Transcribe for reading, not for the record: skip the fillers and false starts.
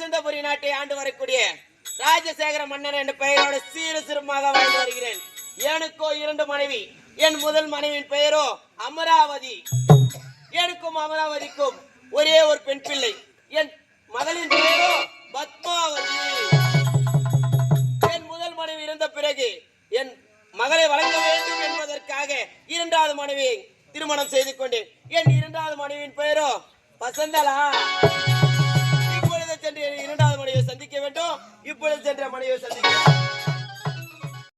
வசந்தபுரி நாட்டை ஆண்டு வரக்கூடிய ராஜசேகர மன்னன் என்ற பெயரோடு சீர சிறுமாக வாழ்ந்து வருகிறேன். எனக்கோ 2 மனைவி. என் முதல் மனைவியின் பெயரோ அமராவதி. எனக்கும் அமராவதிக்கும் ஒரே ஒரு பெண் பிள்ளை. என் மகளின் பெயரோ பத்மாவதி. என் முதல் மனைவி இருந்த பிறகு என் மகளை வழங்க வேண்டும் என்பதற்காக 2வது மனைவியை திருமணம் செய்து கொண்டேன். என் 2வது மனைவியின் பெயரோ வசந்தலா. இப்பொழுது சென்று 2வது மனைவியை சந்திக்க வேண்டும். இப்பொழுது சென்ற மனைவியை சந்திக்க